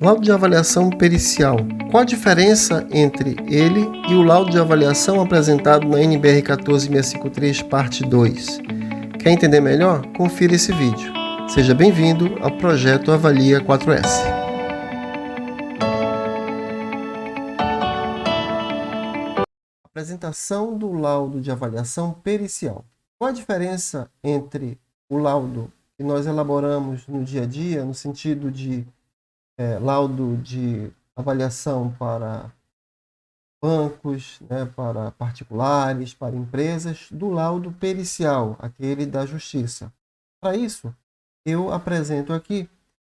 Laudo de avaliação pericial. Qual a diferença entre ele e o laudo de avaliação apresentado na NBR 14653, parte 2? Quer entender melhor? Confira esse vídeo. Seja bem-vindo ao projeto Avalia 4S. Apresentação do laudo de avaliação pericial. Qual a diferença entre o laudo que nós elaboramos no dia a dia, no sentido de laudo de avaliação para bancos, para particulares, para empresas, do laudo pericial, aquele da Justiça? Para isso, eu apresento aqui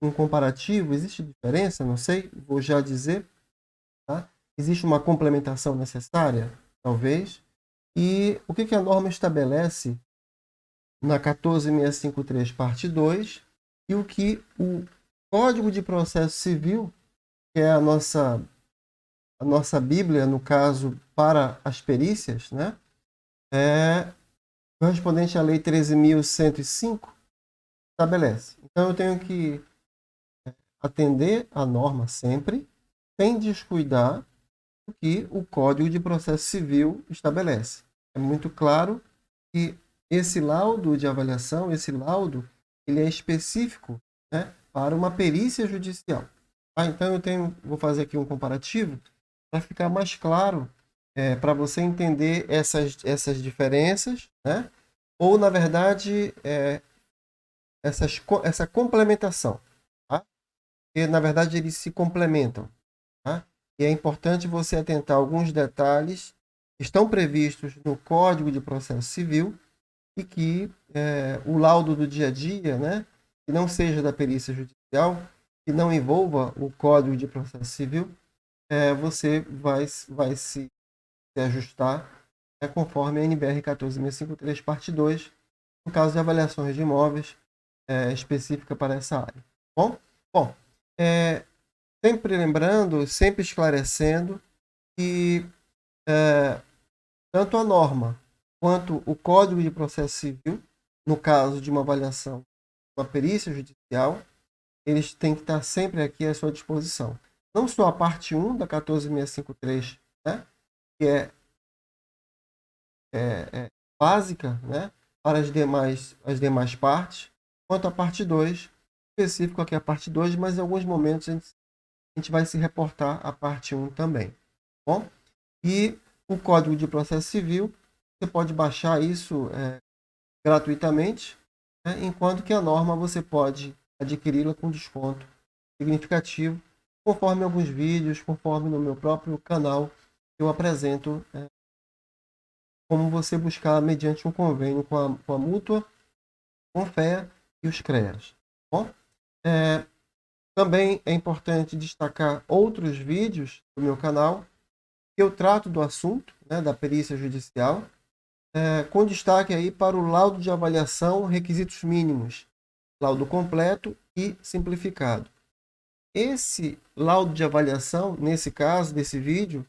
um comparativo. Existe diferença? Não sei, vou já dizer. Tá? Existe uma complementação necessária? Talvez. E o que a norma estabelece na 14653, parte 2, e o que o Código de Processo Civil, que é a nossa Bíblia, no caso, para as perícias, correspondente à Lei 13.105, estabelece. Então, eu tenho que atender a norma sempre, sem descuidar o que o Código de Processo Civil estabelece. É muito claro que esse laudo de avaliação, ele é específico, para uma perícia judicial. Então, vou fazer aqui um comparativo para ficar mais claro, para você entender essas diferenças, ou, na verdade, essa complementação. Tá? Porque, na verdade, eles se complementam. Tá? E é importante você atentar a alguns detalhes que estão previstos no Código de Processo Civil e que o laudo do dia a dia, que não seja da perícia judicial, que não envolva o Código de Processo Civil, você vai se ajustar conforme a NBR 14653, parte 2, no caso de avaliações de imóveis específica para essa área. Bom, sempre lembrando, sempre esclarecendo que tanto a norma quanto o Código de Processo Civil, no caso de uma avaliação, uma perícia judicial, eles têm que estar sempre aqui à sua disposição. Não só a parte 1 da 14653, que é básica, para as demais partes, quanto a parte 2, específico aqui a parte 2, mas em alguns momentos a gente vai se reportar à parte 1 também. Bom? E o Código de Processo Civil, você pode baixar isso gratuitamente, enquanto que a norma você pode adquiri-la com desconto significativo, conforme alguns vídeos, conforme no meu próprio canal eu apresento como você buscar mediante um convênio com a Mútua, Confer e os CREAS. Bom? Também é importante destacar outros vídeos do meu canal que eu trato do assunto, da perícia judicial, com destaque aí para o laudo de avaliação, requisitos mínimos, laudo completo e simplificado. Esse laudo de avaliação, nesse caso, desse vídeo,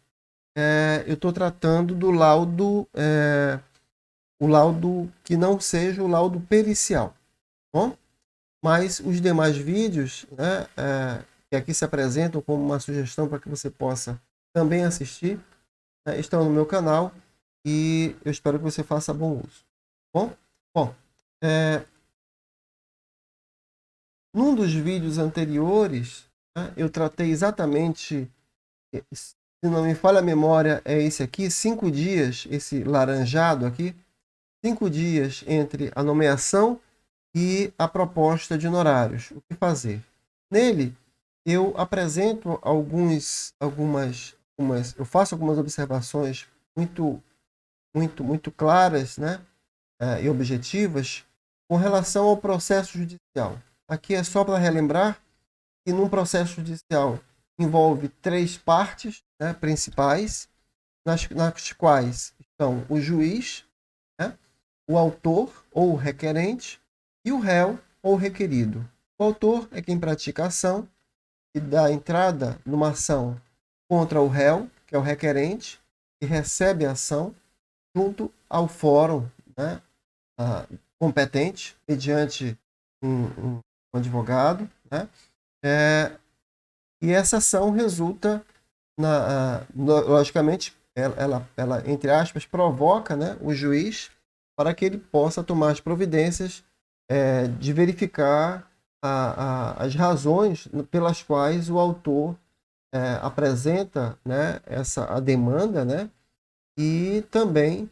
eu estou tratando do laudo, o laudo que não seja o laudo pericial. Bom? Mas os demais vídeos, que aqui se apresentam como uma sugestão para que você possa também assistir, estão no meu canal e eu espero que você faça bom uso. Bom, num dos vídeos anteriores, eu tratei exatamente, se não me falha a memória, é esse aqui, 5 dias, esse laranjado aqui, 5 dias entre a nomeação e a proposta de honorários. O que fazer? Nele, eu apresento eu faço algumas observações muito claras, e objetivas com relação ao processo judicial. Aqui é só para relembrar que num processo judicial envolve 3 partes principais, nas quais estão o juiz, o autor ou requerente e o réu ou requerido. O autor é quem pratica a ação e dá entrada numa ação contra o réu, que é o requerente, que recebe a ação junto ao fórum competente, mediante um advogado, e essa ação resulta, logicamente, ela, entre aspas, provoca, né, o juiz para que ele possa tomar as providências de verificar as razões pelas quais o autor apresenta, né, a demanda, né, e também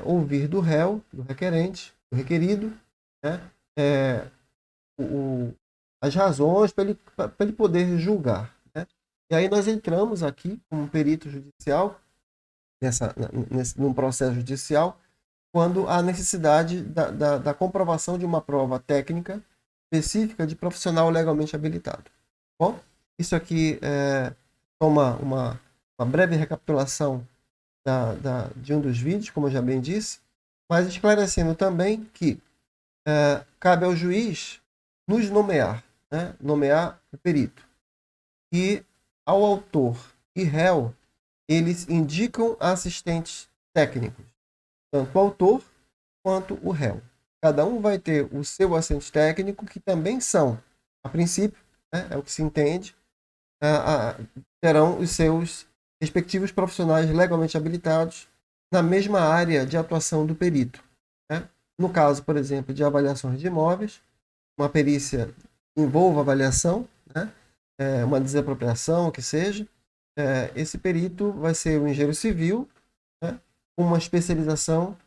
ouvir do réu, do requerente, do requerido, né, o, as razões para ele poder julgar. Né? E aí nós entramos aqui como perito judicial, num processo judicial, quando há necessidade da comprovação de uma prova técnica específica de profissional legalmente habilitado. Bom, isso aqui toma uma breve recapitulação de um dos vídeos, como eu já bem disse, mas esclarecendo também que cabe ao juiz nos nomear, né? Nomear o perito. E ao autor e réu, eles indicam assistentes técnicos, tanto o autor quanto o réu. Cada um vai ter o seu assistente técnico, que também são, a princípio, né, é o que se entende, terão os seus respectivos profissionais legalmente habilitados na mesma área de atuação do perito. Né? No caso, por exemplo, de avaliações de imóveis, uma perícia envolva avaliação, né? Uma desapropriação, que seja, esse perito vai ser o engenheiro civil, né? Uma especialização,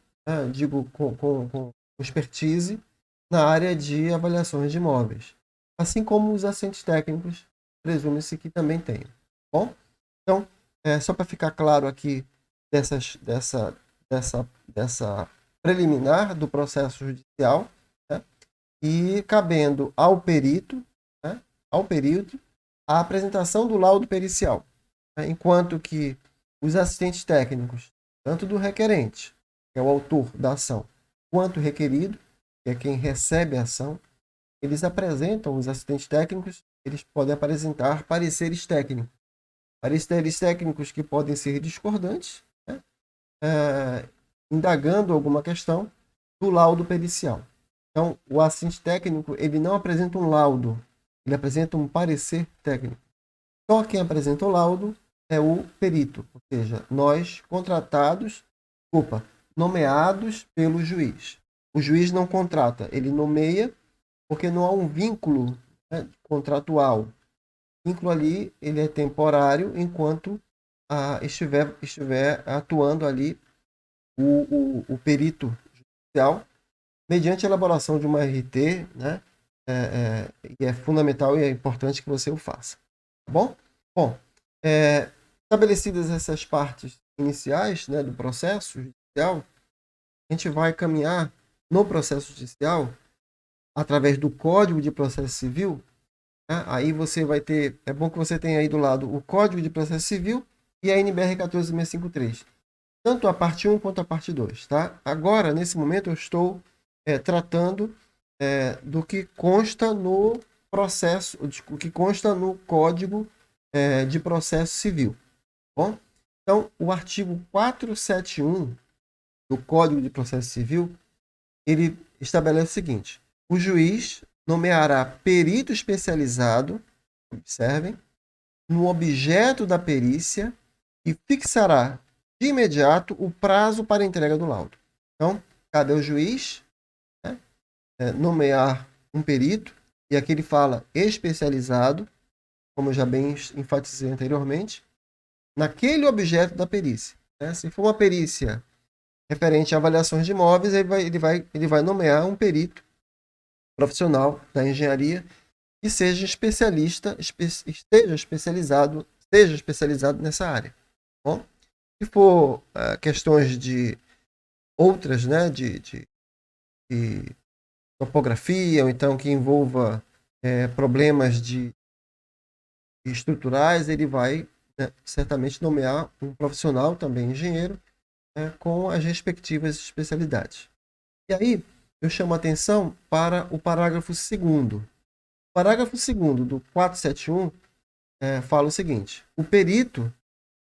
digo, com expertise na área de avaliações de imóveis. Assim como os assistentes técnicos, presume-se que também tenham. Bom, então, só para ficar claro aqui dessa preliminar do processo judicial, né? E cabendo ao perito, né? Ao perito, a apresentação do laudo pericial, né? Enquanto que os assistentes técnicos, tanto do requerente, que é o autor da ação, quanto o requerido, que é quem recebe a ação, eles apresentam, os assistentes técnicos, eles podem apresentar pareceres técnicos. Pareceres técnicos que podem ser discordantes, né? Indagando alguma questão do laudo pericial. Então, o assistente técnico, ele não apresenta um laudo, ele apresenta um parecer técnico. Só quem apresenta o laudo é o perito, ou seja, nós nomeados pelo juiz. O juiz não contrata, ele nomeia, porque não há um vínculo, né, contratual. O vínculo ali, ele é temporário, enquanto estiver atuando ali o perito judicial, mediante a elaboração de uma RT, né? E é fundamental e é importante que você o faça. Tá bom? Bom, estabelecidas essas partes iniciais, né, do processo judicial, a gente vai caminhar no processo judicial através do Código de Processo Civil. Né? Aí você vai ter, é bom que você tenha aí do lado o Código de Processo Civil e a NBR 14653. Tanto a parte 1 quanto a parte 2. Tá? Agora, nesse momento, eu estou tratando do que consta no processo, o que consta no Código de Processo Civil. Bom? Então, o artigo 471 do Código de Processo Civil, ele estabelece o seguinte: o juiz nomeará perito especializado, observem, no objeto da perícia e fixará de imediato o prazo para a entrega do laudo. Então, cabe ao juiz, né, nomear um perito, e aqui ele fala especializado, como eu já bem enfatizei anteriormente, naquele objeto da perícia. Né? Se for uma perícia referente a avaliações de imóveis, ele vai nomear um perito profissional da engenharia que seja esteja especializado nessa área. Bom, se for questões de outras, né, de topografia, ou então que envolva problemas estruturais, ele vai, né, certamente nomear um profissional, também engenheiro, com as respectivas especialidades. E aí, eu chamo a atenção para o parágrafo 2º. O parágrafo 2º do 471 fala o seguinte: o perito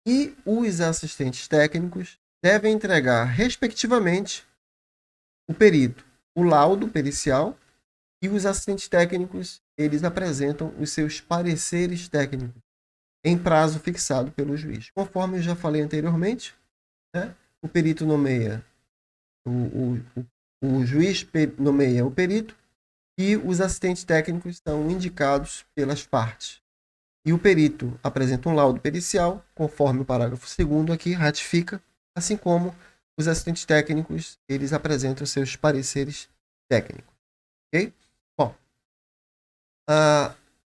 e os assistentes técnicos devem entregar, respectivamente, o perito o laudo pericial E os assistentes técnicos, eles apresentam os seus pareceres técnicos em prazo fixado pelo juiz. Conforme eu já falei anteriormente, né, o perito nomeia, o juiz nomeia o perito e os assistentes técnicos são indicados pelas partes. E o perito apresenta um laudo pericial, conforme o parágrafo 2º aqui, ratifica, assim como os assistentes técnicos, eles apresentam seus pareceres técnicos. Ok? Bom,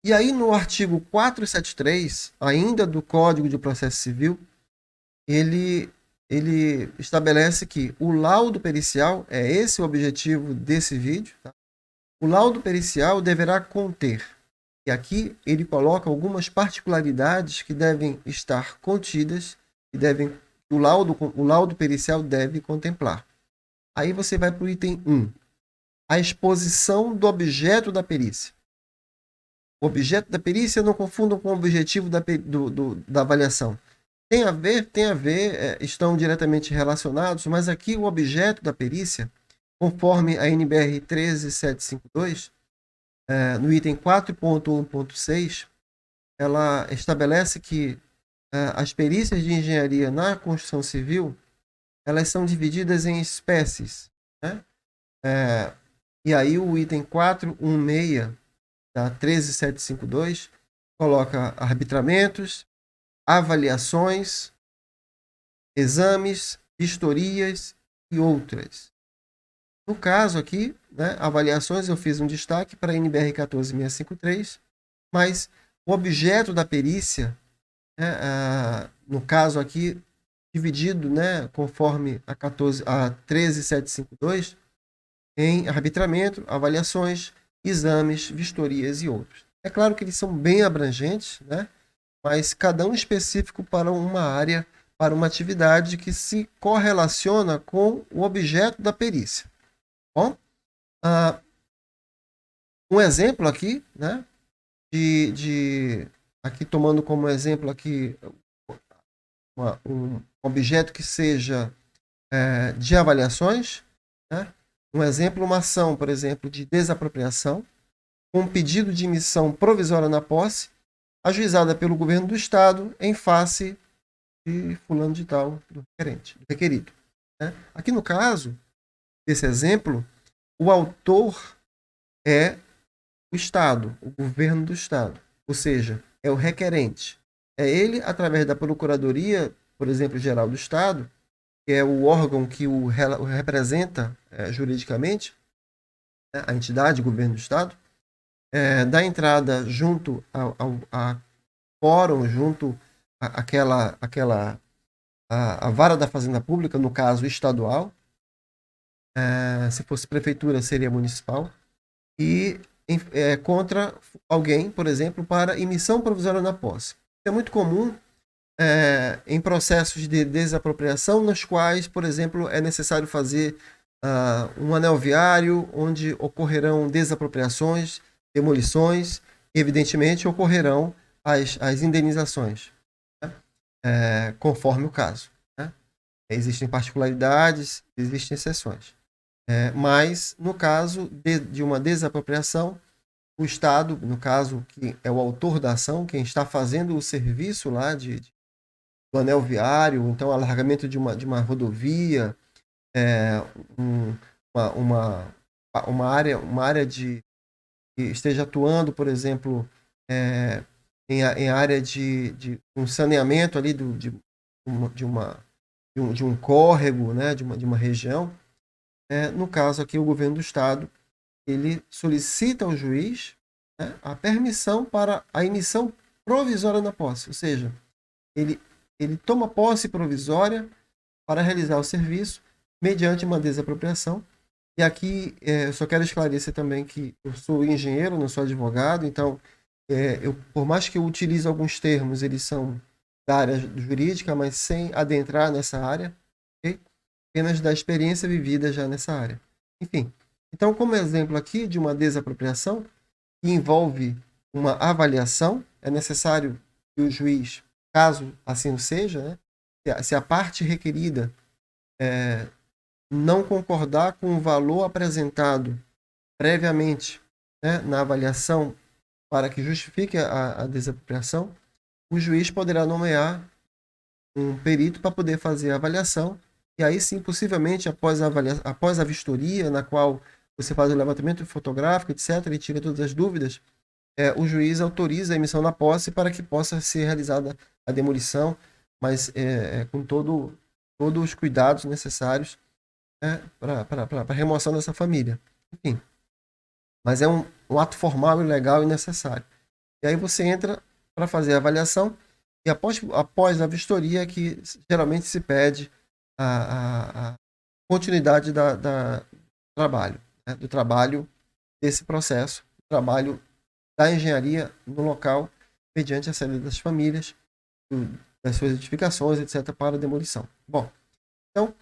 e aí no artigo 473, ainda do Código de Processo Civil, ele estabelece que o laudo pericial, é esse o objetivo desse vídeo, tá? O laudo pericial deverá conter, e aqui ele coloca algumas particularidades que devem estar contidas, que o laudo pericial deve contemplar. Aí você vai para o item 1, a exposição do objeto da perícia. O objeto da perícia não confundam com o objetivo da avaliação. Tem a ver, estão diretamente relacionados, mas aqui o objeto da perícia, conforme a NBR 13752, no item 4.1.6, ela estabelece que as perícias de engenharia na construção civil, elas são divididas em espécies, né? E aí o item 416 da 13752 coloca arbitramentos, avaliações, exames, vistorias e outras. No caso aqui, né, avaliações, eu fiz um destaque para a NBR 14653, mas o objeto da perícia, né, no caso aqui, dividido, né, conforme a 13752, em arbitramento, avaliações, exames, vistorias e outros. É claro que eles são bem abrangentes, né, mas cada um específico para uma área, para uma atividade que se correlaciona com o objeto da perícia. Bom, um exemplo aqui, né, aqui tomando como exemplo aqui um objeto que seja de avaliações, né, um exemplo, uma ação, por exemplo, de desapropriação, com pedido de emissão provisória na posse, ajuizada pelo governo do estado em face de fulano de tal, do requerido. Né? Aqui no caso, desse exemplo, o autor é o Estado, o governo do Estado. Ou seja, é o requerente. É ele, através da Procuradoria, por exemplo, Geral do Estado, que é o órgão que o representa juridicamente, né, a entidade, o governo do Estado, dá entrada junto a fórum, junto àquela a vara da Fazenda Pública, no caso estadual, se fosse prefeitura seria municipal, e contra alguém, por exemplo, para emissão provisória na posse. É muito comum em processos de desapropriação, nos quais, por exemplo, é necessário fazer um anel viário, onde ocorrerão desapropriações, demolições, e, evidentemente, ocorrerão as indenizações, né? Conforme o caso. Né? Existem particularidades, existem exceções. Mas, no caso de uma desapropriação, o Estado, no caso, que é o autor da ação, quem está fazendo o serviço lá do anel viário, então alargamento de uma rodovia, uma área que esteja atuando, por exemplo, em área de um saneamento ali de um córrego, né, de uma região. No caso aqui, o governo do Estado, ele solicita ao juiz, né, a permissão para a emissão provisória na posse, ou seja, ele toma posse provisória para realizar o serviço mediante uma desapropriação. E aqui eu só quero esclarecer também que eu sou engenheiro, não sou advogado, então por mais que eu utilize alguns termos, eles são da área jurídica, mas sem adentrar nessa área, okay? Apenas da experiência vivida já nessa área. Enfim, então como exemplo aqui de uma desapropriação que envolve uma avaliação, é necessário que o juiz, caso assim seja, né, se a parte requerida não concordar com o valor apresentado previamente né, na avaliação para que justifique a desapropriação, o juiz poderá nomear um perito para poder fazer a avaliação, e aí sim, possivelmente, após a vistoria, na qual você faz o levantamento fotográfico, etc., e tira todas as dúvidas, o juiz autoriza a emissão da posse para que possa ser realizada a demolição, mas com todos os cuidados necessários, né, para a remoção dessa família. Enfim, mas é um ato formal e legal e necessário. E aí você entra para fazer a avaliação e após a vistoria que geralmente se pede a continuidade do trabalho, né, do trabalho desse processo, do trabalho da engenharia no local, mediante a saída das famílias, das suas edificações, etc., para a demolição. Bom, então,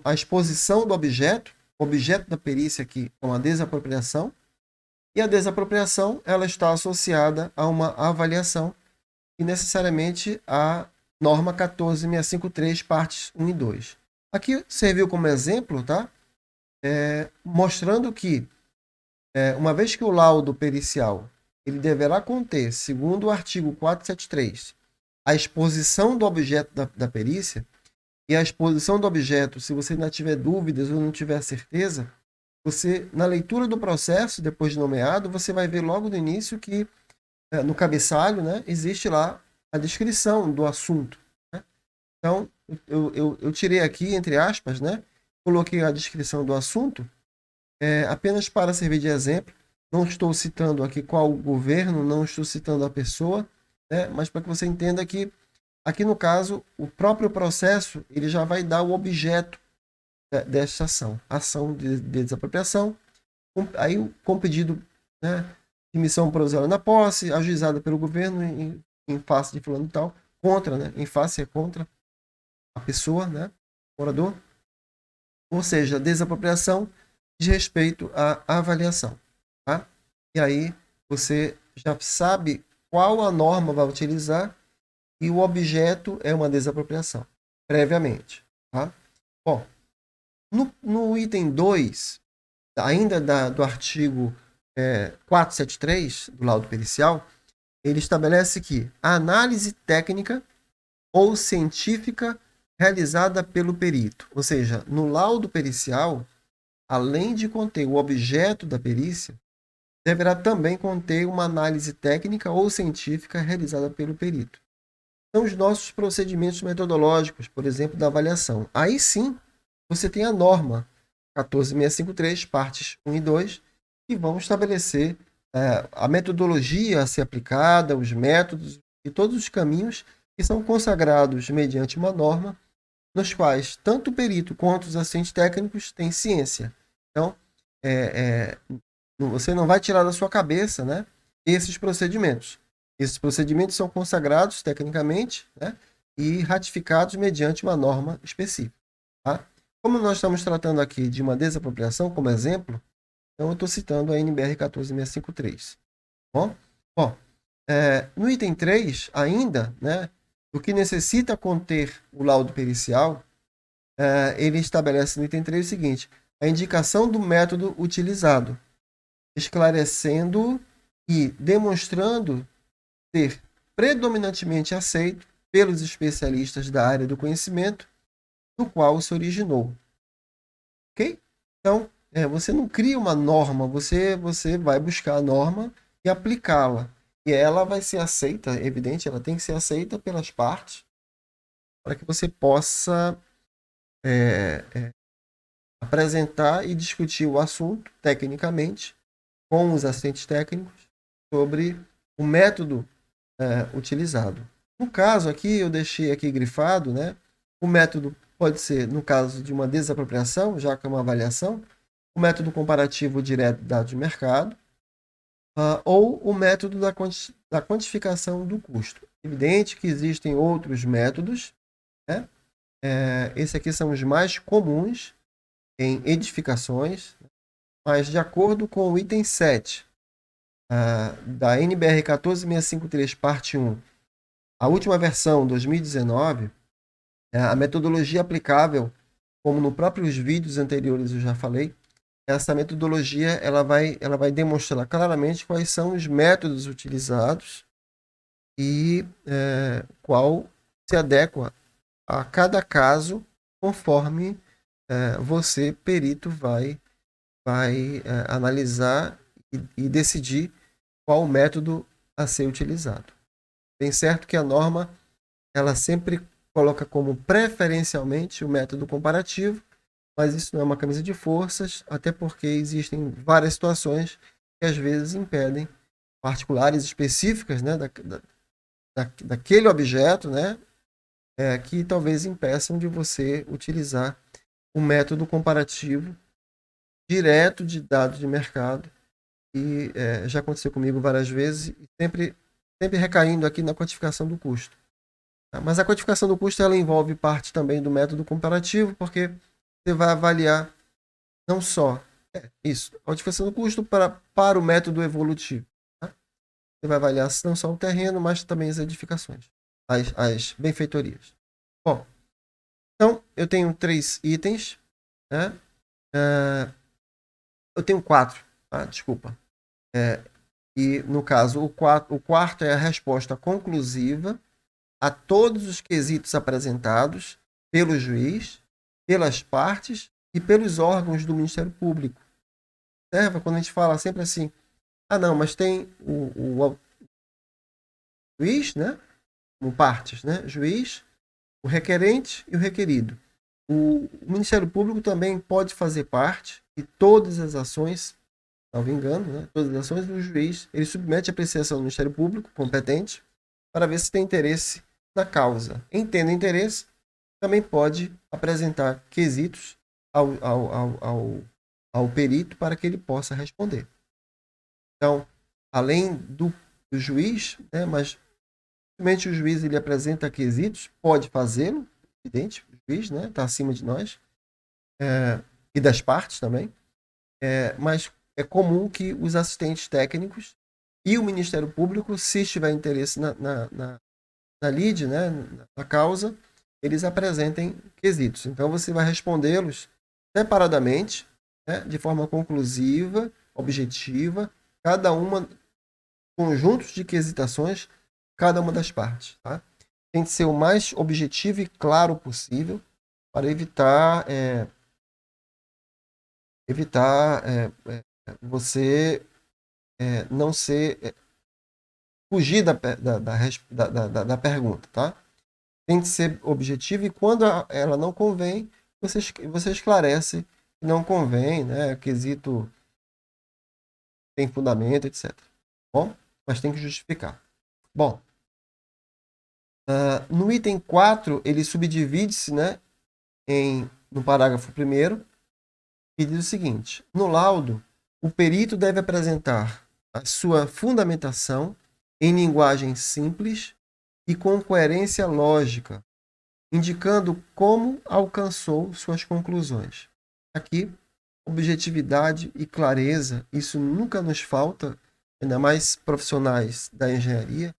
a exposição do objeto, o objeto da perícia aqui é uma desapropriação, e a desapropriação ela está associada a uma avaliação e necessariamente a norma 14653, partes 1 e 2. Aqui serviu como exemplo, tá? Mostrando que, uma vez que o laudo pericial ele deverá conter, segundo o artigo 473, a exposição do objeto da perícia, e a exposição do objeto, se você ainda tiver dúvidas ou não tiver certeza, você, na leitura do processo, depois de nomeado, você vai ver logo no início que, no cabeçalho, né, existe lá a descrição do assunto. Né? Então, eu tirei aqui, entre aspas, né, coloquei a descrição do assunto, apenas para servir de exemplo. Não estou citando aqui qual governo, não estou citando a pessoa, né, mas para que você entenda que, aqui no caso, o próprio processo ele já vai dar o objeto desta ação de desapropriação, aí com pedido, né, de missão provisória na posse, ajuizada pelo governo em face de fulano e tal, contra, né, em face é contra a pessoa, né, morador, ou seja, desapropriação de respeito à avaliação, tá? E aí você já sabe qual a norma vai utilizar e o objeto é uma desapropriação, previamente, tá? Bom, no item 2, ainda do artigo 473 do laudo pericial, ele estabelece que a análise técnica ou científica realizada pelo perito, ou seja, no laudo pericial, além de conter o objeto da perícia, deverá também conter uma análise técnica ou científica realizada pelo perito. São os nossos procedimentos metodológicos, por exemplo, da avaliação. Aí sim, você tem a norma 14653, partes 1 e 2, que vão estabelecer a metodologia a ser aplicada, os métodos e todos os caminhos que são consagrados mediante uma norma, nos quais tanto o perito quanto os assistentes técnicos têm ciência. Então, você não vai tirar da sua cabeça, né, esses procedimentos. Esses procedimentos são consagrados tecnicamente, né, e ratificados mediante uma norma específica. Tá? Como nós estamos tratando aqui de uma desapropriação como exemplo, então eu estou citando a NBR 14653. Bom, no item 3, ainda, né, o que necessita conter o laudo pericial, ele estabelece no item 3 o seguinte: a indicação do método utilizado, esclarecendo e demonstrando ser predominantemente aceito pelos especialistas da área do conhecimento do qual se originou. Ok? Então, você não cria uma norma, você vai buscar a norma e aplicá-la. E ela vai ser aceita, é evidente, ela tem que ser aceita pelas partes para que você possa apresentar e discutir o assunto tecnicamente com os assistentes técnicos sobre o método utilizado. No caso aqui, eu deixei aqui grifado, né? O método pode ser, no caso de uma desapropriação, já que é uma avaliação, o método comparativo direto de dados de mercado, ou o método da quantificação do custo. Evidente que existem outros métodos, né? Esses aqui são os mais comuns em edificações, mas de acordo com o item 7 da NBR 14653, parte 1, a última versão, 2019, a metodologia aplicável, como nos próprios vídeos anteriores eu já falei, essa metodologia ela vai demonstrar claramente quais são os métodos utilizados e qual se adequa a cada caso conforme você, perito, vai analisar e decidir qual o método a ser utilizado. Bem certo que a norma ela sempre coloca como preferencialmente o método comparativo, mas isso não é uma camisa de forças, até porque existem várias situações que às vezes impedem particulares específicas, né, daquele objeto, né, que talvez impeçam de você utilizar o método comparativo direto de dados de mercado. E já aconteceu comigo várias vezes, sempre recaindo aqui na quantificação do custo. Mas a quantificação do custo ela envolve parte também do método comparativo, porque você vai avaliar não só isso, a quantificação do custo para o método evolutivo. Tá? Você vai avaliar não só o terreno, mas também as edificações, as benfeitorias. Bom, então eu tenho 3 itens, né? Eu tenho 4, tá? Desculpa. E no caso, o quarto é a resposta conclusiva a todos os quesitos apresentados pelo juiz, pelas partes e pelos órgãos do Ministério Público. Observa quando a gente fala sempre assim, não, mas tem o juiz, né? Como partes, né? Juiz, o requerente e o requerido. O Ministério Público também pode fazer parte de todas as ações, salvo engano, né? Todas as ações do juiz, ele submete a apreciação do Ministério Público competente para ver se tem interesse na causa. Entendo interesse, também pode apresentar quesitos ao perito para que ele possa responder. Então, além do juiz, né, mas simplesmente o juiz ele apresenta quesitos, pode fazê-lo, evidente, o juiz está acima de nós, e das partes também, mas é comum que os assistentes técnicos e o Ministério Público, se tiver interesse na lide, né, na causa, eles apresentem quesitos. Então você vai respondê-los separadamente, né, de forma conclusiva, objetiva, cada uma conjuntos de quesitações, cada uma das partes. Tá? Tem que ser o mais objetivo e claro possível para evitar você não ser fugir da pergunta, tá? Tem que ser objetivo e quando ela não convém, você esclarece que não convém, né? Quesito tem fundamento, etc. Bom, mas tem que justificar. Bom, no item 4, ele subdivide-se, né, no parágrafo 1º, e diz o seguinte: no laudo, o perito deve apresentar a sua fundamentação em linguagem simples e com coerência lógica, indicando como alcançou suas conclusões. Aqui, objetividade e clareza, isso nunca nos falta, ainda mais profissionais da engenharia.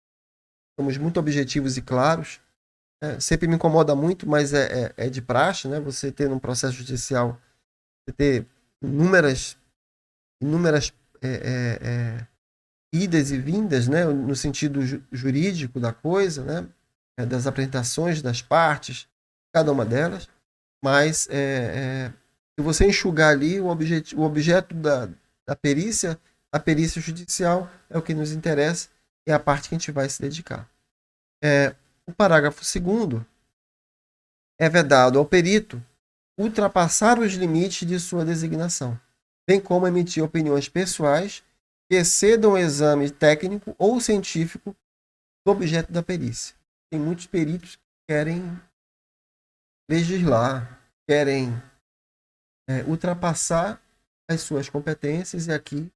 Somos muito objetivos e claros. Sempre me incomoda muito, mas é de praxe, né? Você ter num processo judicial, você ter inúmeras idas e vindas, né? No sentido jurídico da coisa, né? Das apresentações das partes, cada uma delas, mas se você enxugar ali o objeto da perícia, a perícia judicial é o que nos interessa, é a parte que a gente vai se dedicar. O parágrafo 2º é vedado ao perito ultrapassar os limites de sua designação, bem como emitir opiniões pessoais que excedam o exame técnico ou científico do objeto da perícia. Tem muitos peritos que querem legislar, querem ultrapassar as suas competências, e aqui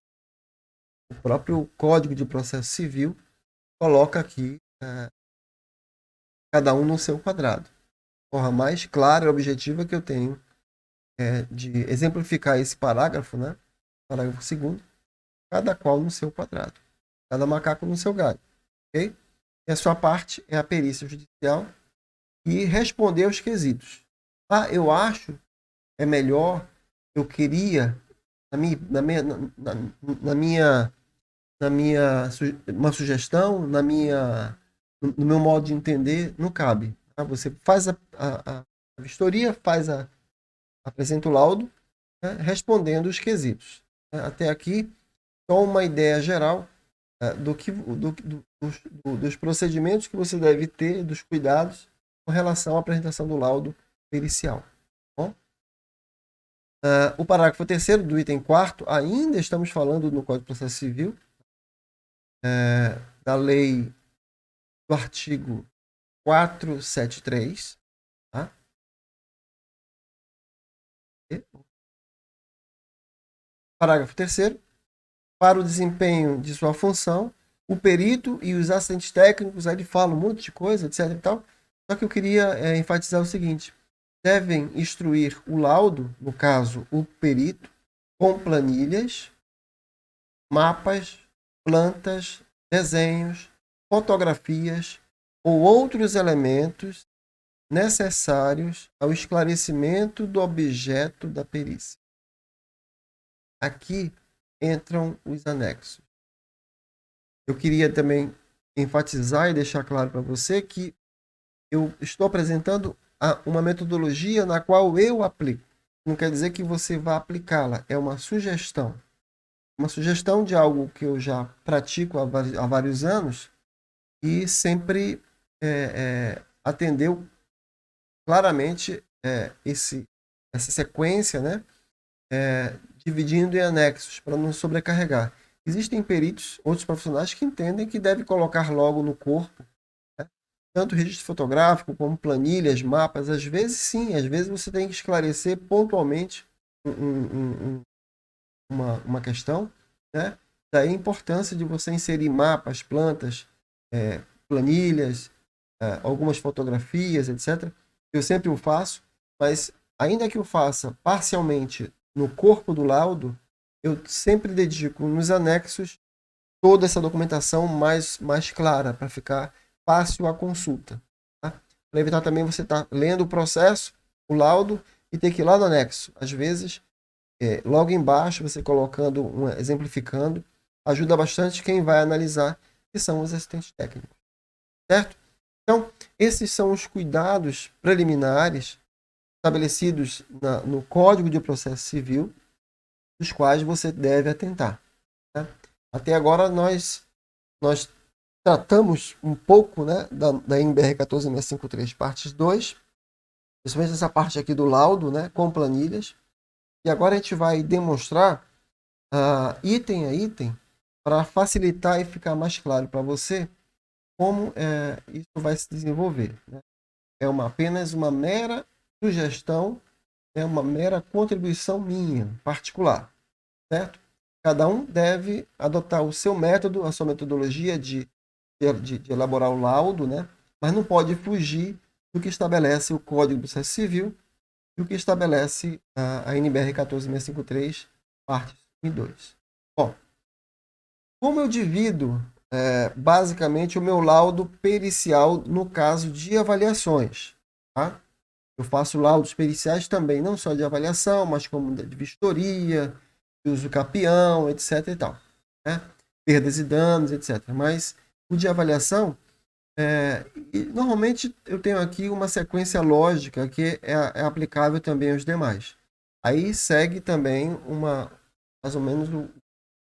o próprio Código de Processo Civil coloca aqui cada um no seu quadrado. A forma mais clara e objetiva que eu tenho de exemplificar esse parágrafo, né? Parágrafo 2º, cada qual no seu quadrado, cada macaco no seu galho, ok? E a sua parte é a perícia judicial e responder aos quesitos. Eu acho, é melhor, eu queria, na minha, na minha, na minha, uma sugestão, no meu modo de entender, não cabe. Tá? Você faz a vistoria, apresenta o laudo, né, respondendo os quesitos. Até aqui, só uma ideia geral dos procedimentos que você deve ter, dos cuidados com relação à apresentação do laudo pericial. Bom? O parágrafo 3º do item 4º, ainda estamos falando no Código de Processo Civil, da lei do artigo 473, tá? Parágrafo 3º, para o desempenho de sua função, o perito e os assistentes técnicos, aí ele fala um monte de coisa, etc e tal, só que eu queria enfatizar o seguinte: devem instruir o laudo, no caso, o perito, com planilhas, mapas, plantas, desenhos, fotografias ou outros elementos necessários ao esclarecimento do objeto da perícia. Aqui entram os anexos. Eu queria também enfatizar e deixar claro para você que eu estou apresentando uma metodologia na qual eu aplico. Não quer dizer que você vá aplicá-la, é uma sugestão. Uma sugestão de algo que eu já pratico há vários anos e sempre atendeu claramente essa sequência, né? Dividindo em anexos para não sobrecarregar. Existem peritos, outros profissionais que entendem que deve colocar logo no corpo, né? Tanto registro fotográfico como planilhas, mapas. Às vezes sim, às vezes você tem que esclarecer pontualmente uma questão, né? Daí a importância de você inserir mapas, plantas, planilhas, algumas fotografias, etc. Eu sempre o faço, mas ainda que eu faça parcialmente no corpo do laudo, eu sempre dedico nos anexos toda essa documentação mais clara, para ficar fácil a consulta. Tá? Para evitar também você estar lendo o processo, o laudo, e ter que ir lá no anexo. Às vezes, logo embaixo, você colocando, exemplificando, ajuda bastante quem vai analisar, que são os assistentes técnicos. Certo? Então, esses são os cuidados preliminares estabelecidos no Código de Processo Civil, dos quais você deve atentar. Tá? Até agora, nós tratamos um pouco, né, da NBR 14653, partes 2, principalmente essa parte aqui do laudo, né, com planilhas. E agora a gente vai demonstrar item a item para facilitar e ficar mais claro para você como isso vai se desenvolver. Né? É apenas uma mera sugestão, uma mera contribuição minha, particular. Certo? Cada um deve adotar o seu método, a sua metodologia de elaborar o laudo, né? Mas não pode fugir do que estabelece o Código do Processo Civil e o que estabelece a NBR 14653, partes 1 e 2. Bom, como eu divido basicamente o meu laudo pericial no caso de avaliações? Tá? Eu faço laudos periciais também, não só de avaliação, mas como de vistoria, de uso capião, etc. e tal. Né? Perdas e danos, etc. Mas o de avaliação, normalmente eu tenho aqui uma sequência lógica que é aplicável também aos demais. Aí segue também mais ou menos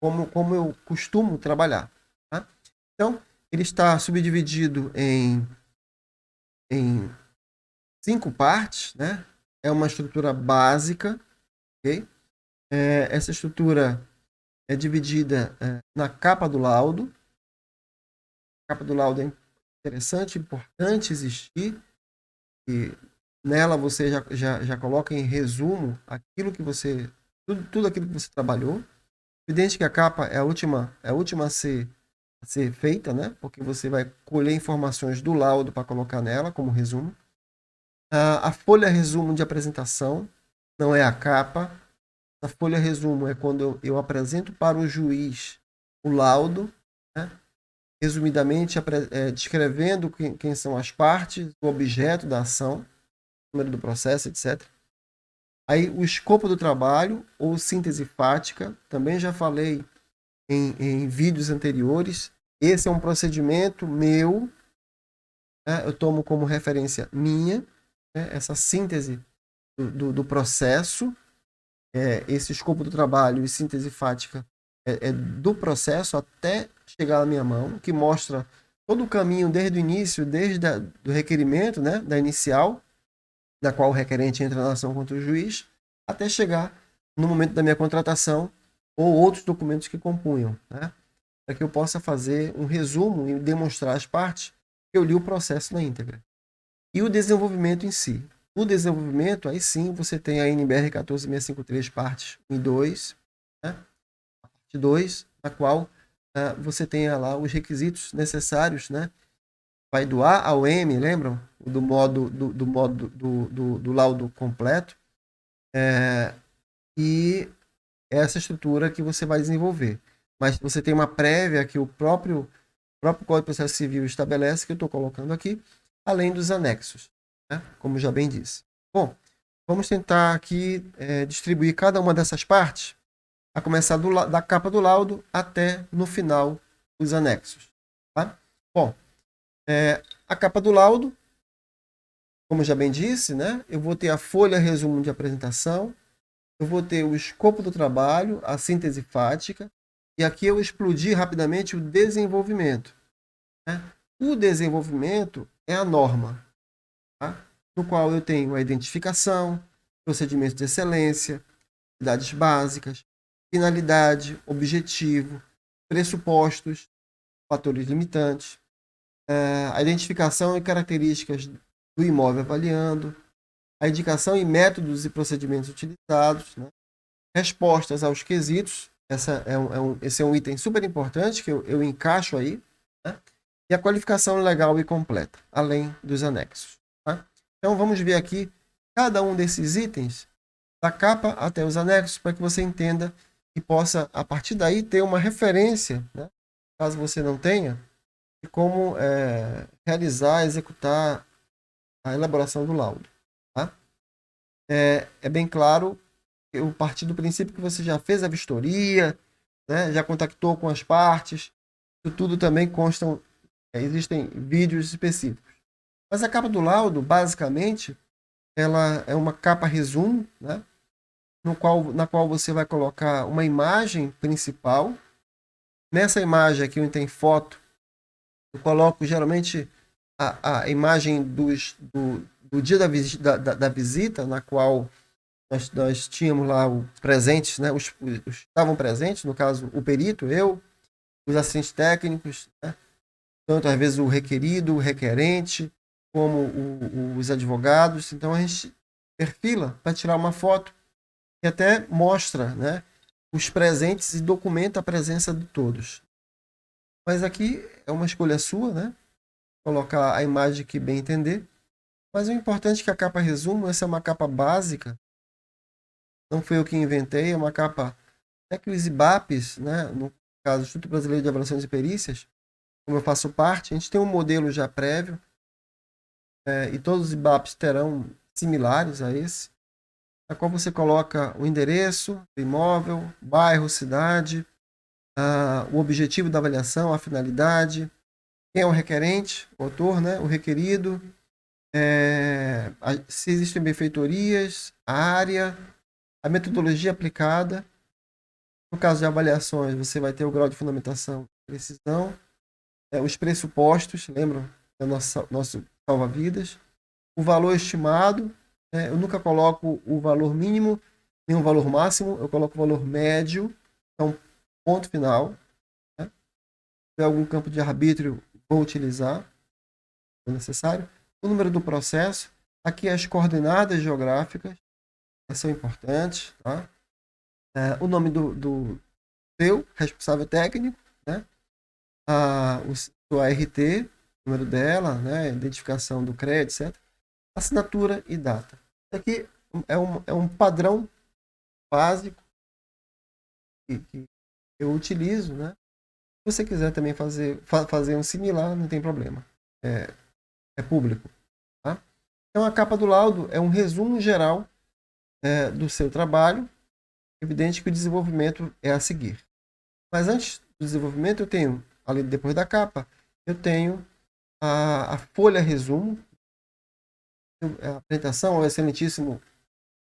como eu costumo trabalhar. Tá? Então, ele está subdividido em 5 partes, né? É uma estrutura básica, ok? Essa estrutura é dividida na capa do laudo. A capa do laudo é interessante, importante existir. E nela você já coloca em resumo aquilo que você tudo aquilo que você trabalhou. Evidente que a capa é a última a ser feita, né? Porque você vai colher informações do laudo para colocar nela como resumo. A folha resumo de apresentação não é a capa. A folha resumo é quando eu apresento para o juiz o laudo, né? Resumidamente descrevendo quem são as partes, o objeto da ação, número do processo, etc. Aí o escopo do trabalho, ou síntese fática, também já falei em vídeos anteriores. Esse é um procedimento meu, né? Eu tomo como referência minha, né? Essa síntese do processo, esse escopo do trabalho e síntese fática é do processo até chegar à minha mão, que mostra todo o caminho desde o início, desde do requerimento, né? Da inicial, da qual o requerente entra na ação contra o juiz, até chegar no momento da minha contratação ou outros documentos que compunham, né? Para que eu possa fazer um resumo e demonstrar às partes que eu li o processo na íntegra. E o desenvolvimento em si. O desenvolvimento, aí sim, você tem a NBR 14653, partes 1 e 2, né? A parte 2, na qual você tem lá os requisitos necessários, né? Vai do A ao M, lembram? Do modo do laudo completo. E essa estrutura que você vai desenvolver. Mas você tem uma prévia que o próprio Código de Processo Civil estabelece, que eu estou colocando aqui, além dos anexos, né? Como já bem disse. Bom, vamos tentar aqui distribuir cada uma dessas partes, a começar da capa do laudo até no final os anexos. Tá? Bom, a capa do laudo, como já bem disse, né? Eu vou ter a folha resumo de apresentação, eu vou ter o escopo do trabalho, a síntese fática, e aqui eu explodi rapidamente o desenvolvimento. Né? O desenvolvimento é a norma, tá? No qual eu tenho a identificação, procedimento de excelência, atividades básicas, finalidade, objetivo, pressupostos, fatores limitantes, a identificação e características do imóvel avaliando, a indicação e métodos e procedimentos utilizados, né? Respostas aos quesitos, esse é um item super importante que eu encaixo aí, né? E a qualificação legal e completa, além dos anexos. Tá? Então vamos ver aqui cada um desses itens, da capa até os anexos, para que você entenda e possa, a partir daí, ter uma referência, né? Caso você não tenha, de como realizar, executar a elaboração do laudo. Tá? É bem claro, eu parti do princípio que você já fez a vistoria, né? Já contactou com as partes, isso tudo também constam, existem vídeos específicos. Mas a capa do laudo, basicamente, ela é uma capa resumo, né? Na qual você vai colocar uma imagem principal. Nessa imagem aqui, onde tem foto, eu coloco geralmente a imagem do dia da visita, na qual nós tínhamos lá os presentes, né? Os estavam presentes, no caso, o perito, eu, os assistentes técnicos, né? Tanto às vezes o requerido, o requerente, como os advogados. Então a gente perfila para tirar uma foto que até mostra, né, os presentes e documenta a presença de todos. Mas aqui é uma escolha sua, né? Colocar a imagem que bem entender. Mas o importante é que a capa resumo, essa é uma capa básica. Não foi eu que inventei, é uma capa até que os IBAPs, né, no caso, o Instituto Brasileiro de Avaliações e Perícias, como eu faço parte, a gente tem um modelo já prévio, e todos os IBAPs terão similares a esse, na qual você coloca o endereço do imóvel, bairro, cidade, o objetivo da avaliação, a finalidade, quem é o requerente, o autor, né, o requerido, se existem benfeitorias, a área, a metodologia aplicada. No caso de avaliações, você vai ter o grau de fundamentação e precisão, os pressupostos, lembram? É o nosso salva-vidas. O valor estimado, eu nunca coloco o valor mínimo, nem o valor máximo, eu coloco o valor médio, então, ponto final. Né? Se tiver algum campo de arbítrio, vou utilizar, se necessário. O número do processo, aqui as coordenadas geográficas, são importantes, tá? O nome do seu responsável técnico, né? Sua RT, número dela, né? Identificação do crédito, etc. Assinatura e data. Isso aqui é um padrão básico que eu utilizo, né? Se você quiser também fazer um similar, não tem problema. É público. Tá? Então, a capa do laudo é um resumo geral do seu trabalho. Evidente que o desenvolvimento é a seguir. Mas antes do desenvolvimento, eu tenho, ali depois da capa, eu tenho a folha resumo, a apresentação ao excelentíssimo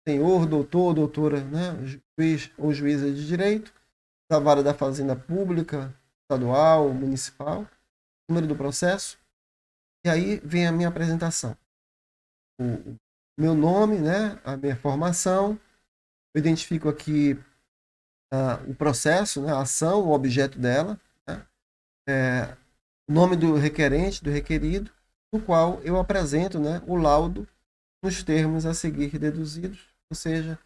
senhor, doutor, doutora, né, juiz ou juíza de direito, da vara da Fazenda Pública, estadual, municipal, número do processo, e aí vem a minha apresentação. O meu nome, né, a minha formação, eu identifico aqui o processo, né, a ação, o objeto dela, né, o nome do requerente, do requerido, no qual eu apresento, né, o laudo nos termos a seguir deduzidos, ou seja,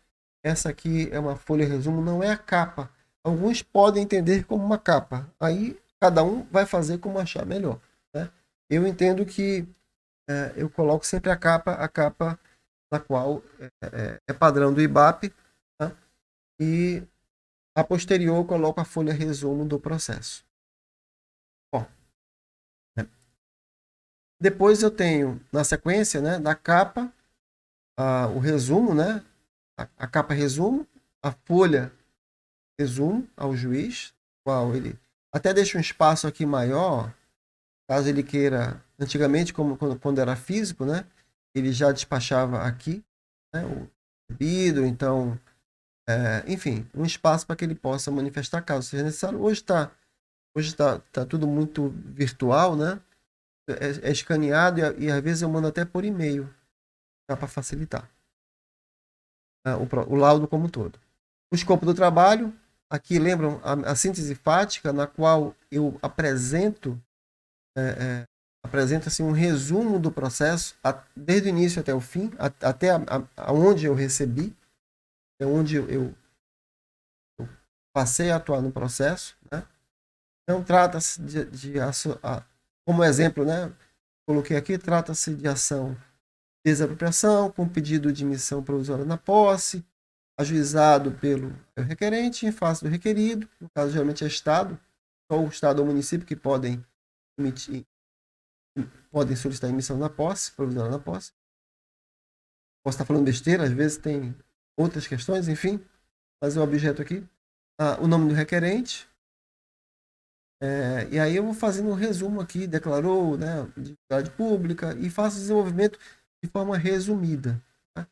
essa aqui é uma folha resumo, não é a capa. Alguns podem entender como uma capa, aí cada um vai fazer como achar melhor, né? Eu entendo que eu coloco sempre a capa na qual é padrão do IBAP, tá? E a posterior eu coloco a folha resumo do processo. Bom, né? Depois eu tenho, na sequência, né, da capa, o resumo, né, a capa resumo, a folha resumo ao juiz, qual ele até deixa um espaço aqui maior, caso ele queira, antigamente, como quando era físico, né, ele já despachava aqui, né, o pedido, então, enfim, um espaço para que ele possa manifestar caso seja necessário. Hoje tá tudo muito virtual, né, é escaneado e às vezes eu mando até por e-mail, para facilitar o laudo como um todo. O escopo do trabalho, aqui lembram a síntese fática, na qual eu apresento assim, um resumo do processo, desde o início até o fim, até onde eu recebi, até onde eu passei a atuar no processo. Né? Então, trata-se como exemplo, né? Coloquei aqui, trata-se de ação de desapropriação com pedido de emissão provisória na posse, ajuizado pelo requerente em face do requerido, no caso geralmente é Estado, só o Estado ou município que podem solicitar emissão na posse, provisória na posse. Posso estar falando besteira, às vezes tem outras questões, enfim, mas o objeto aqui, o nome do requerente, e aí eu vou fazendo um resumo aqui, declarou, né, de utilidade pública, e faço o desenvolvimento de forma resumida. Tá?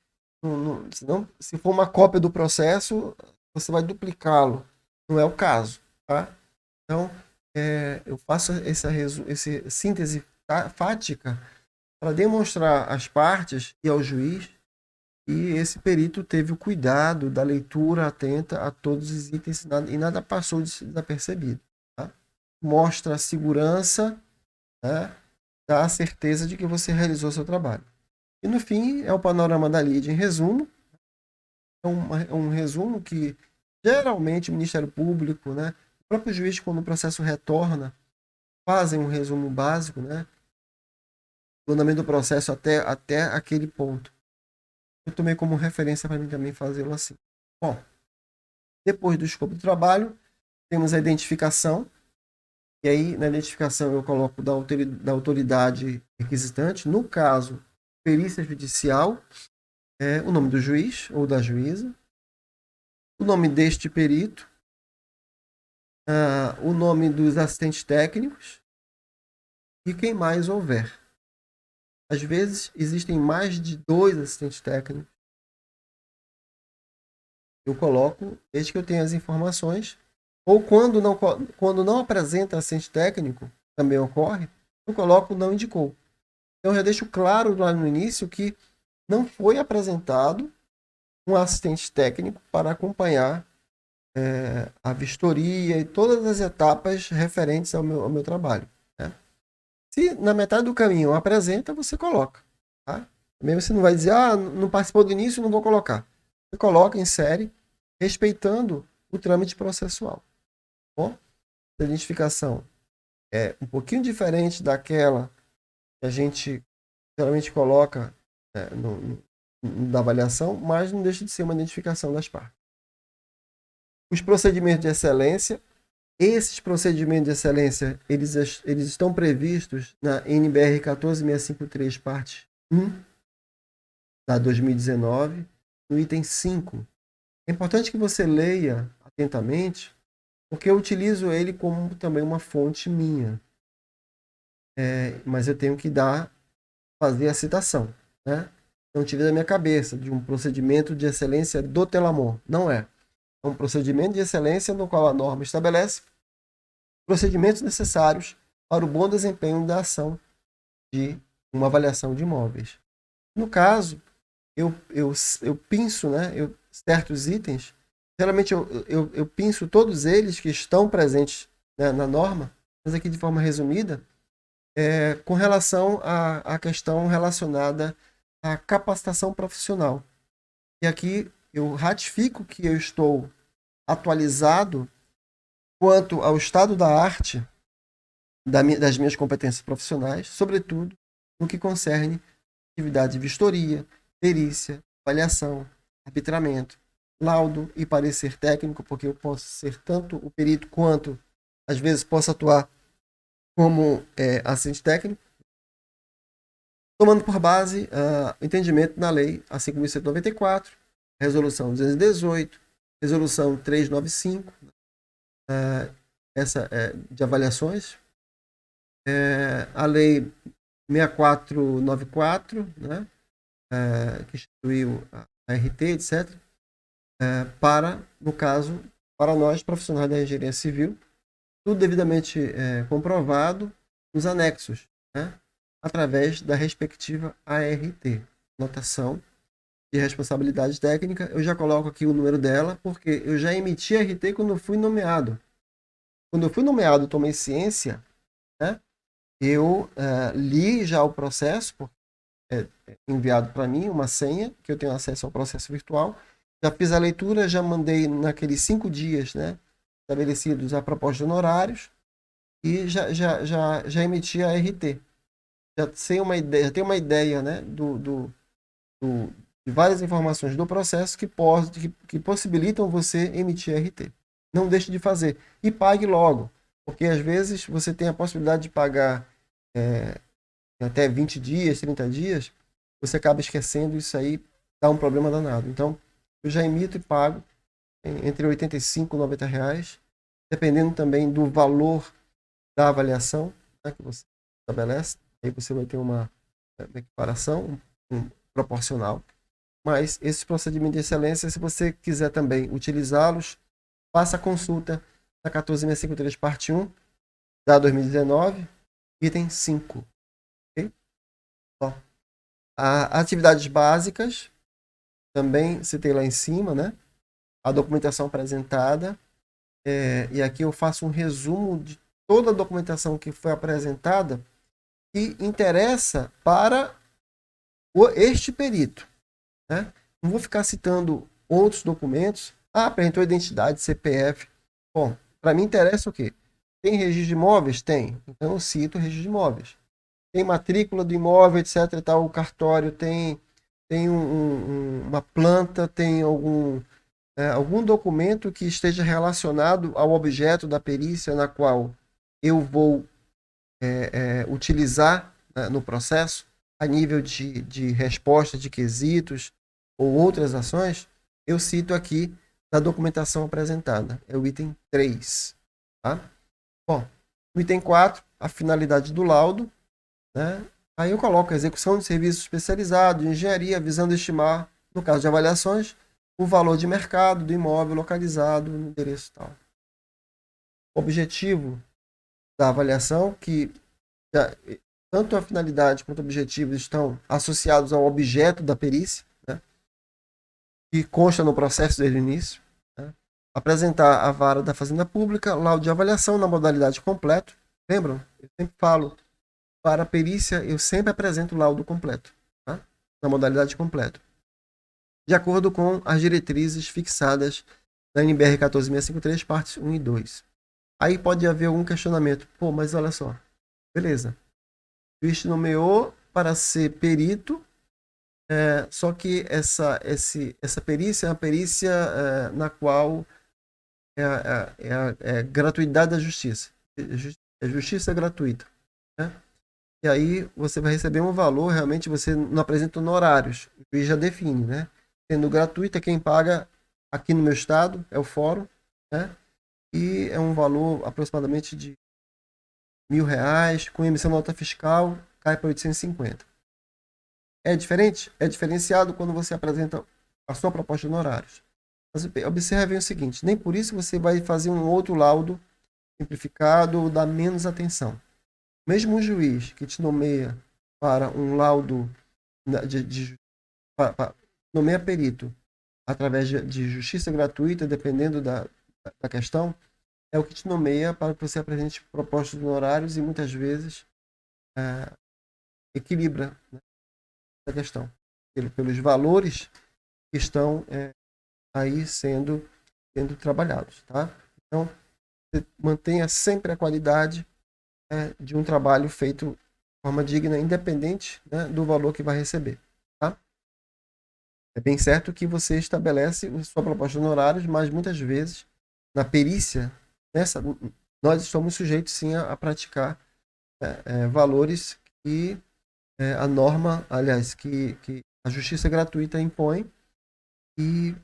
Senão, se for uma cópia do processo, você vai duplicá-lo. Não é o caso. Tá? Então, eu faço essa síntese fática para demonstrar às partes e ao juiz que esse perito teve o cuidado da leitura atenta a todos os itens e nada passou desapercebido. Tá? Mostra a segurança, né, dá a certeza de que você realizou seu trabalho. E no fim, é o panorama da lide em resumo. É um resumo que geralmente o Ministério Público, né, o próprio juiz, quando o processo retorna, fazem um resumo básico, né, do andamento do processo até aquele ponto. Eu tomei como referência para mim também fazê-lo assim. Bom, depois do escopo do trabalho, temos a identificação. E aí, na identificação, eu coloco da autoridade requisitante. No caso, perícia judicial, o nome do juiz ou da juíza, o nome deste perito, o nome dos assistentes técnicos e quem mais houver. Às vezes, existem mais de 2 assistentes técnicos. Eu coloco, desde que eu tenha as informações, ou quando não apresenta assistente técnico, também ocorre, eu coloco não indicou. Então, eu já deixo claro lá no início que não foi apresentado um assistente técnico para acompanhar a vistoria e todas as etapas referentes ao meu trabalho. Né? Se na metade do caminho apresenta, você coloca. Tá? Mesmo você não vai dizer, não participou do início, não vou colocar. Você coloca, insere, respeitando o trâmite processual. Bom, a identificação é um pouquinho diferente daquela que a gente geralmente coloca da avaliação, mas não deixa de ser uma identificação das partes. Os procedimentos de excelência. Esses procedimentos de excelência, eles estão previstos na NBR 14653, parte 1, da 2019. no item 5. É importante que você leia atentamente, porque eu utilizo ele como também uma fonte minha. Mas eu tenho que fazer a citação, né? Não tirei da minha cabeça de um procedimento de excelência do Telamon. Não é. É um procedimento de excelência no qual a norma estabelece procedimentos necessários para o bom desempenho da ação de uma avaliação de imóveis. No caso, eu pinço, né, certos itens, geralmente eu pinço todos eles que estão presentes, né, na norma, mas aqui de forma resumida, com relação à questão relacionada à capacitação profissional. E aqui eu ratifico que eu estou atualizado quanto ao estado da arte das minhas competências profissionais, sobretudo no que concerne atividade de vistoria, perícia, avaliação, arbitramento, laudo e parecer técnico, porque eu posso ser tanto o perito quanto, às vezes, posso atuar como assistente técnico, tomando por base o entendimento na Lei 5.194, Resolução 218, Resolução 395, essa de avaliações, a Lei 6494, né, que instituiu a RT, etc., para, no caso, para nós profissionais da engenharia civil, tudo devidamente comprovado nos anexos, né, através da respectiva ART, notação de responsabilidade técnica. Eu já coloco aqui o número dela, porque eu já emiti a RT quando eu fui nomeado. Quando eu fui nomeado, tomei ciência, né, eu li já o processo, enviado para mim uma senha, que eu tenho acesso ao processo virtual. Já fiz a leitura, já mandei naqueles 5 dias, né, estabelecidos a proposta de honorários, e já emiti a RT. Já tenho uma ideia, né, de várias informações do processo que possibilitam você emitir a RT. Não deixe de fazer. E pague logo, porque às vezes você tem a possibilidade de pagar até 20 dias, 30 dias, você acaba esquecendo, isso aí dá um problema danado. Então, eu já emito e pago entre 85 e 90 reais, dependendo também do valor da avaliação, né, que você estabelece. Aí você vai ter uma equiparação proporcional. Mas esses procedimentos de excelência, se você quiser também utilizá-los, faça a consulta da 14.653, parte 1, da 2019, item 5. Okay? Atividades básicas, também citei lá em cima, né? A documentação apresentada, e aqui eu faço um resumo de toda a documentação que foi apresentada que interessa para este perito, né? Não vou ficar citando outros documentos. Apresentou identidade, CPF. Bom, para mim interessa o quê? Tem registro de imóveis? Tem. Então eu cito o registro de imóveis. Tem matrícula do imóvel, etc. Tal, o cartório tem uma planta, tem algum documento que esteja relacionado ao objeto da perícia na qual eu vou utilizar, né, no processo, a nível de resposta de quesitos ou outras ações, eu cito aqui da documentação apresentada. É o item 3. Tá? Bom, o item 4, a finalidade do laudo, né? Aí eu coloco a execução de serviços especializados de engenharia, visando estimar, no caso de avaliações, o valor de mercado do imóvel localizado no endereço tal. Objetivo da avaliação, que tanto a finalidade quanto o objetivo estão associados ao objeto da perícia, né, que consta no processo desde o início. Né? Apresentar a vara da Fazenda Pública, laudo de avaliação na modalidade completo. Lembram? Eu sempre falo, para a perícia, eu sempre apresento o laudo completo, tá? Na modalidade completo. De acordo com as diretrizes fixadas na NBR 14.653, partes 1 e 2. Aí pode haver algum questionamento. Pô, mas olha só. Beleza. O juiz nomeou para ser perito, só que essa perícia é uma perícia na qual é gratuidade da justiça. É justiça gratuita. Né? E aí você vai receber um valor, realmente você não apresenta honorários. O juiz já define, né? sendo gratuita, quem paga aqui no meu estado é o fórum, né? E é um valor aproximadamente de R$ 1.000, com emissão de nota fiscal, cai para 850. É diferente? É diferenciado quando você apresenta a sua proposta de honorários. Mas observem o seguinte, nem por isso você vai fazer um outro laudo simplificado ou dar menos atenção. Mesmo um juiz que te nomeia para um laudo, nomeia perito através de justiça gratuita, dependendo da questão, é o que te nomeia para que você apresente propostas de honorários e muitas vezes equilibra, né, a questão pelos valores que estão aí sendo trabalhados, tá? Então, você mantenha sempre a qualidade de um trabalho feito de forma digna, independente, né, do valor que vai receber, tá? É bem certo que você estabelece sua proposta de honorários, mas muitas vezes, na perícia, nós estamos sujeitos sim a praticar valores que a norma, aliás, que a justiça gratuita impõe, e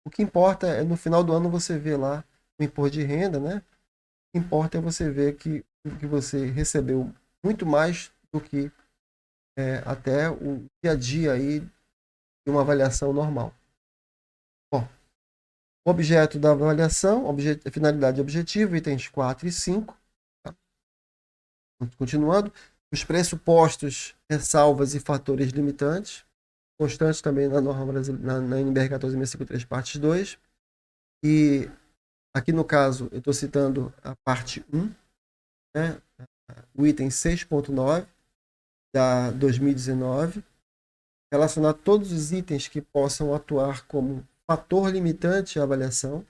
o que importa é no final do ano você ver lá o imposto de renda, né? O que importa é você ver que você recebeu muito mais do que até o dia a dia aí de uma avaliação normal. Bom, o objeto da avaliação, finalidade e objetivo, itens 4 e 5. Tá? Continuando, os pressupostos, ressalvas e fatores limitantes, constantes também na norma brasileira, na NBR 14.653, parte 2. E aqui no caso, eu estou citando a parte 1, né? O item 6.9 da 2019, relacionar todos os itens que possam atuar como fator limitante à avaliação,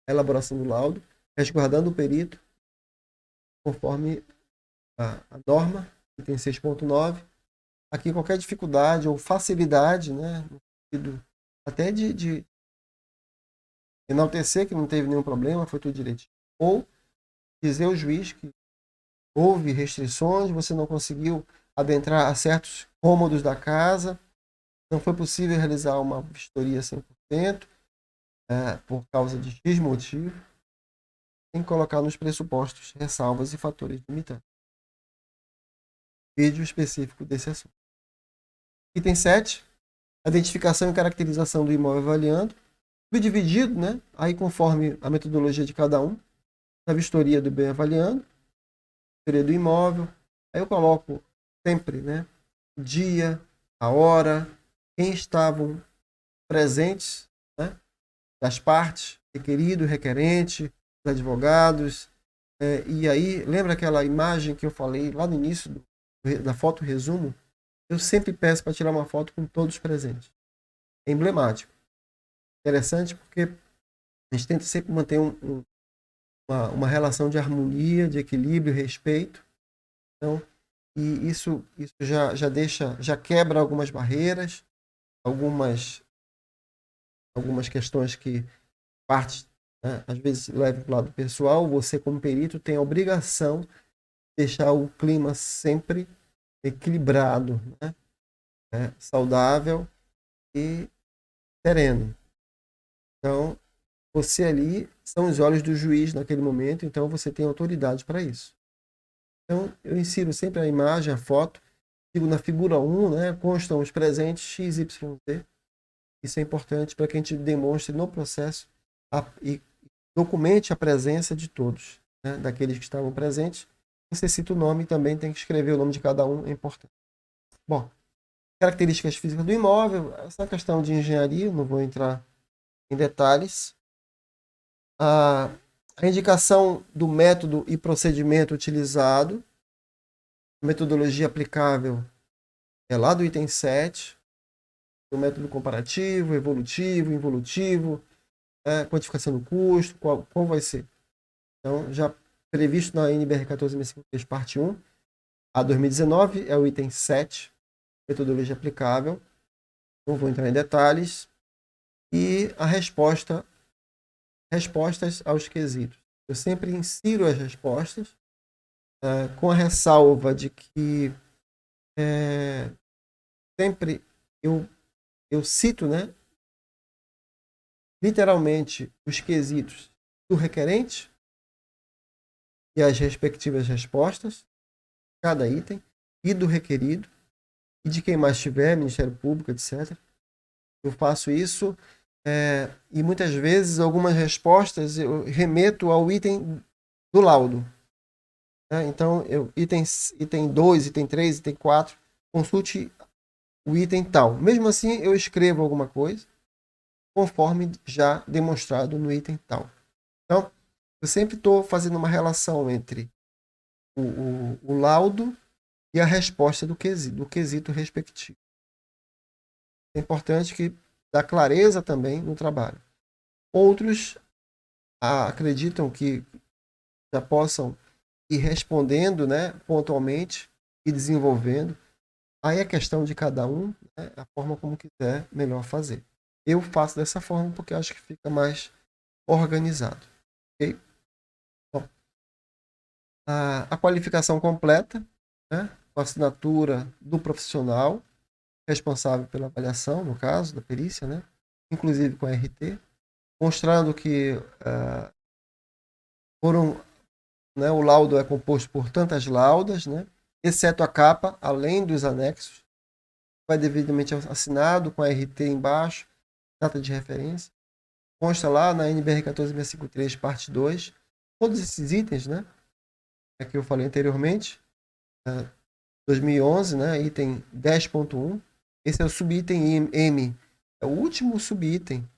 à elaboração do laudo, resguardando o perito, conforme a norma, item 6.9. Aqui qualquer dificuldade ou facilidade, né, no sentido até de enaltecer que não teve nenhum problema, foi tudo direitinho. Ou dizer ao juiz que houve restrições, você não conseguiu adentrar a certos cômodos da casa, não foi possível realizar uma vistoria 100%, por causa de X motivo. Tem que colocar nos pressupostos ressalvas e fatores limitantes. Vídeo específico desse assunto. Item 7, identificação e caracterização do imóvel avaliando. Tudo dividido, né? Aí conforme a metodologia de cada um. Na vistoria do bem avaliando, vistoria do imóvel. Aí eu coloco sempre, né, o dia, a hora, quem estavam presentes, né, das partes, requerido, requerente, os advogados. E aí, lembra aquela imagem que eu falei lá no início da foto resumo? Eu sempre peço para tirar uma foto com todos presentes. É emblemático. Interessante porque a gente tenta sempre manter uma relação de harmonia, de equilíbrio, respeito. Então, e isso já quebra algumas barreiras, algumas questões que parte, né, às vezes leva para o lado pessoal. Você, como perito, tem a obrigação de deixar o clima sempre equilibrado, né, saudável e sereno. Então, você ali são os olhos do juiz naquele momento, então você tem autoridade para isso. Então, eu insiro sempre a imagem, a foto, digo na figura 1, né, constam os presentes X, Y, Z. Isso é importante para que a gente demonstre no processo e documente a presença de todos, né, daqueles que estavam presentes. Você cita o nome e também tem que escrever o nome de cada um, é importante. Bom, características físicas do imóvel, essa questão de engenharia, não vou entrar em detalhes. A indicação do método e procedimento utilizado, metodologia aplicável é lá do item 7, o método comparativo, evolutivo, involutivo, quantificação do custo, qual vai ser. Então, já previsto na NBR 14.653, parte 1, a 2019 é o item 7, metodologia aplicável, não vou entrar em detalhes, e a respostas aos quesitos. Eu sempre insiro as respostas, com a ressalva de que sempre eu cito, né, literalmente os quesitos do requerente e as respectivas respostas, cada item, e do requerido, e de quem mais tiver, Ministério Público, etc. Eu faço isso e muitas vezes algumas respostas eu remeto ao item do laudo. Então, item 2, item 3, item 4, consulte o item tal. Mesmo assim, eu escrevo alguma coisa conforme já demonstrado no item tal. Então, eu sempre estou fazendo uma relação entre o laudo e a resposta do quesito respectivo. É importante que dá clareza também no trabalho. Outros acreditam que já possam ir respondendo, né, pontualmente e desenvolvendo. Aí é questão de cada um, né, a forma como quiser melhor fazer. Eu faço dessa forma porque acho que fica mais organizado. Okay? Bom, a qualificação completa, né, com a assinatura do profissional responsável pela avaliação, no caso da perícia, né, inclusive com a RT, mostrando que né, o laudo é composto por tantas laudas, né, exceto a capa, além dos anexos, vai devidamente assinado com a RT embaixo, data de referência. Consta lá na NBR 14653, parte 2, todos esses itens, né, que eu falei anteriormente, 2011, né, item 10.1. Esse é o subitem M, é o último subitem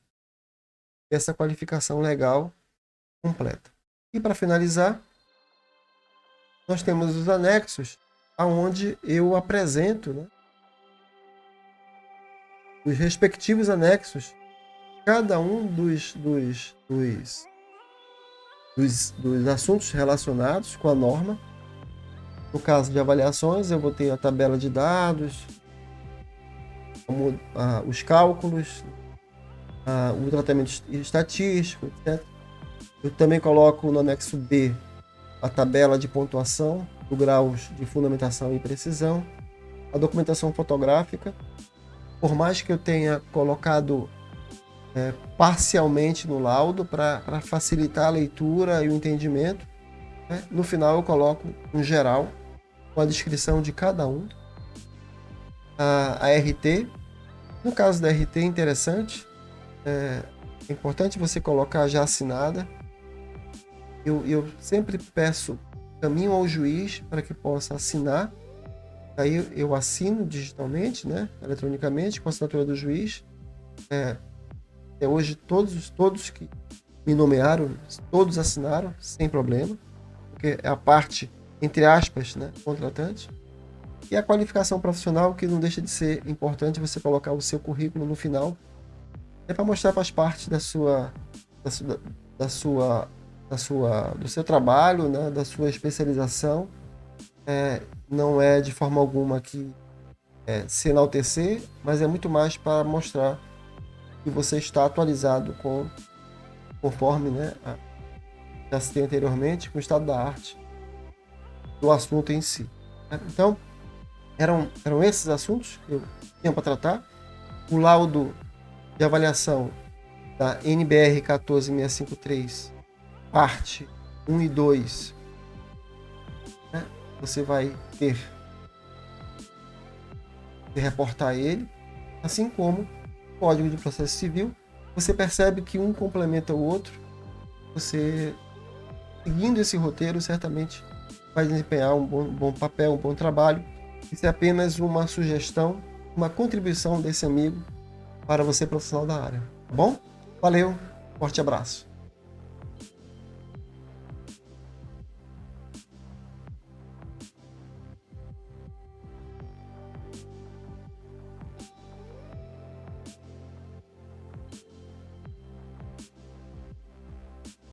dessa qualificação legal completa. E para finalizar, nós temos os anexos, aonde eu apresento, né, os respectivos anexos, cada um dos assuntos relacionados com a norma. No caso de avaliações, eu vou ter a tabela de dados, os cálculos, o tratamento estatístico, etc. Eu também coloco no anexo B a tabela de pontuação, do graus de fundamentação e precisão, a documentação fotográfica. Por mais que eu tenha colocado parcialmente no laudo para facilitar a leitura e o entendimento, né, no final eu coloco um geral com a descrição de cada um. A RT, no caso da RT, é interessante, é importante você colocar já assinada. Eu sempre peço caminho ao juiz para que possa assinar. Aí eu assino digitalmente, né, eletronicamente, com a assinatura do juiz. Até hoje, todos que me nomearam, todos assinaram, sem problema, porque é a parte, entre aspas, né, contratante. E a qualificação profissional, que não deixa de ser importante você colocar o seu currículo no final, é para mostrar para as partes do seu trabalho, né, da sua especialização. Não é de forma alguma que se enaltecer, mas é muito mais para mostrar que você está atualizado conforme, né, já citei anteriormente, com o estado da arte do assunto em si. Então, eram esses assuntos que eu tinha para tratar. O laudo de avaliação da NBR 14653, parte 1 e 2, né, você vai ter que reportar ele, assim como o Código de Processo Civil. Você percebe que um complementa o outro. Você, seguindo esse roteiro, certamente vai desempenhar um bom papel, um bom trabalho. Isso é apenas uma sugestão, uma contribuição desse amigo para você, profissional da área. Tá bom? Valeu, forte abraço.